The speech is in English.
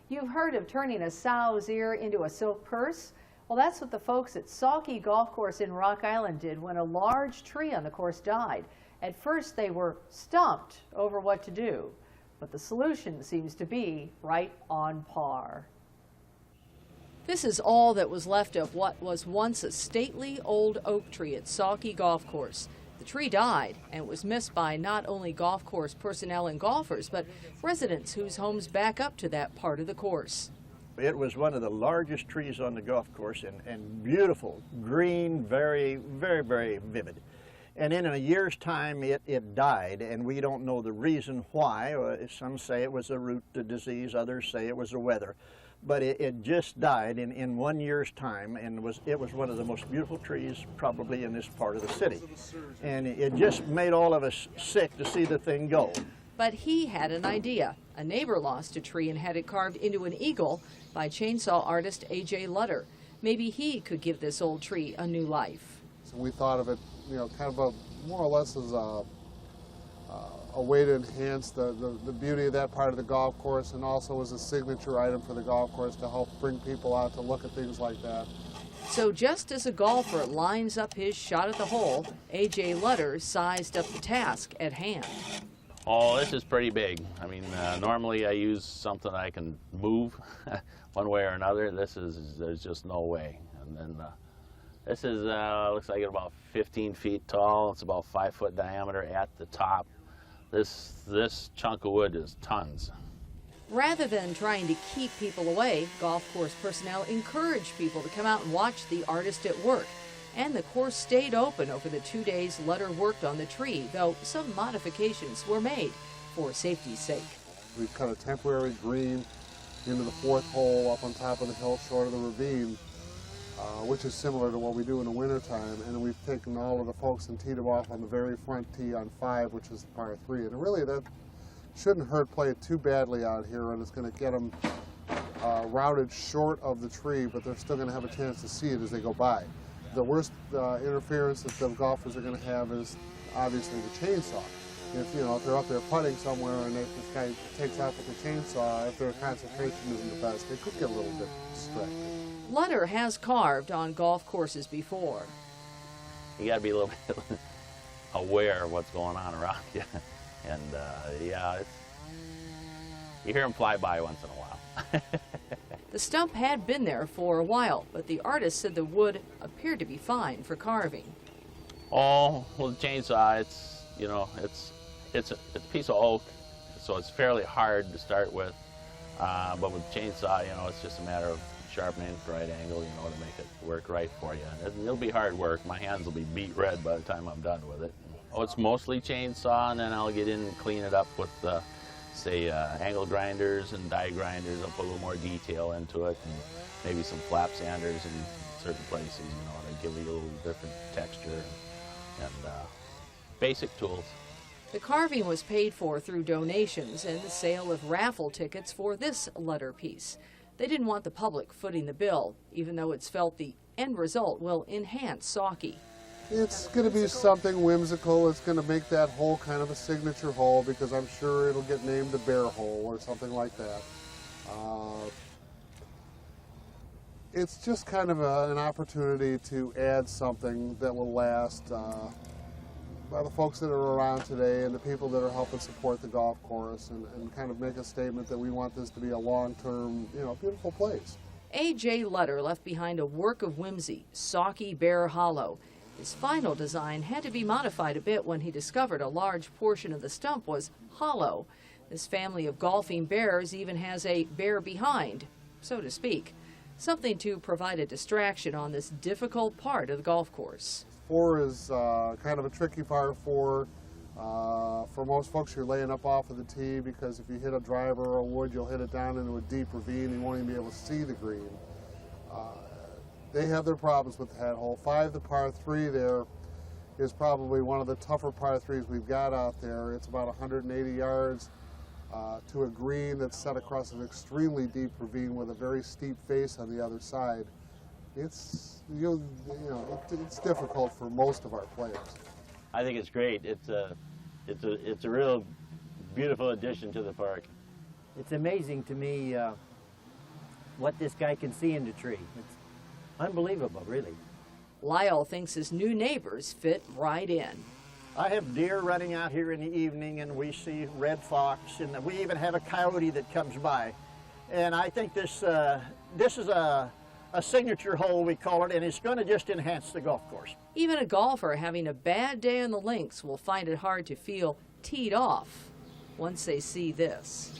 You've heard of turning a sow's ear into a silk purse? Well, that's what the folks at Saukie Golf Course in Rock Island did when a large tree on the course died. At first, they were stumped over what to do, but the solution seems to be right on par. This is all that was left of what was once a stately old oak tree at Saukie Golf Course. The tree died and was missed by not only golf course personnel and golfers, but residents whose homes back up to that part of the course. It was one of the largest trees on the golf course and beautiful, green, very, very, very vivid. And in a year's time, it died, and we don't know the reason why. Some say it was a root disease, others say it was the weather. But it just died in 1 year's time, and it was one of the most beautiful trees probably in this part of the city. And it just made all of us sick to see the thing go. But he had an idea. A neighbor lost a tree and had it carved into an eagle by chainsaw artist A.J. Lutter. Maybe he could give this old tree a new life. So we thought of it, kind of more or less as a way to enhance the beauty of that part of the golf course, and also as a signature item for the golf course to help bring people out to look at things like that. So just as a golfer lines up his shot at the hole, A.J. Lutter sized up the task at hand. Oh, this is pretty big. I mean, normally I use something I can move one way or another. There's just no way. And then this is, looks like it's about 15 feet tall. It's about 5 foot diameter at the top. This chunk of wood is tons. Rather than trying to keep people away, golf course personnel encouraged people to come out and watch the artist at work. And the course stayed open over the 2 days Lutter worked on the tree, though some modifications were made for safety's sake. We've cut a temporary green into the 4th hole up on top of the hill short of the ravine, which is similar to what we do in the wintertime. And we've taken all of the folks and teed them off on the very front tee on 5, which is the par 3. And really that shouldn't hurt play it too badly out here, and it's going to get them routed short of the tree, but they're still going to have a chance to see it as they go by. The worst interference that the golfers are going to have is obviously the chainsaw. If they're up there putting somewhere and this guy takes off with the chainsaw, if their concentration isn't the best, they could get a little bit distracted. Lutter has carved on golf courses before. You got to be a little bit aware of what's going on around you. And yeah, you hear them fly by once in a while. The stump had been there for a while, but the artist said the wood appeared to be fine for carving. Oh, well, the chainsaw, it's a piece of oak, so it's fairly hard to start with. But with chainsaw, it's just a matter of sharpening it at the right angle, to make it work right for you. And it'll be hard work. My hands will be beat red by the time I'm done with it. Oh, it's mostly chainsaw, and then I'll get in and clean it up with say angle grinders and die grinders. I'll put a little more detail into it, and maybe some flap sanders in certain places, to give you a little different texture, and basic tools. The carving was paid for through donations and the sale of raffle tickets for this Lutter piece. They didn't want the public footing the bill, even though it's felt the end result will enhance Saukie. It's going to be something whimsical. It's going to make that hole kind of a signature hole, because I'm sure it'll get named the Bear Hole or something like that. It's just kind of an opportunity to add something that will last by the folks that are around today and the people that are helping support the golf course, and kind of make a statement that we want this to be a long-term, beautiful place. A.J. Lutter left behind a work of whimsy, Saukie Bear Hollow. His final design had to be modified a bit when he discovered a large portion of the stump was hollow. This family of golfing bears even has a bear behind, so to speak, something to provide a distraction on this difficult part of the golf course. 4 is kind of a tricky par 4. For most folks, you're laying up off of the tee, because if you hit a driver or a wood, you'll hit it down into a deep ravine and you won't even be able to see the green. They have their problems with the head hole. 5, the par 3 there, is probably one of the tougher par 3s we've got out there. It's about 180 yards to a green that's set across an extremely deep ravine with a very steep face on the other side. It's it's difficult for most of our players. I think it's great. It's a real beautiful addition to the park. It's amazing to me what this guy can see in the tree. It's unbelievable, really. Lyle thinks his new neighbors fit right in. I have deer running out here in the evening, and we see red fox, and we even have a coyote that comes by. And I think this is a signature hole, we call it, and it's going to just enhance the golf course. Even a golfer having a bad day on the links will find it hard to feel teed off once they see this.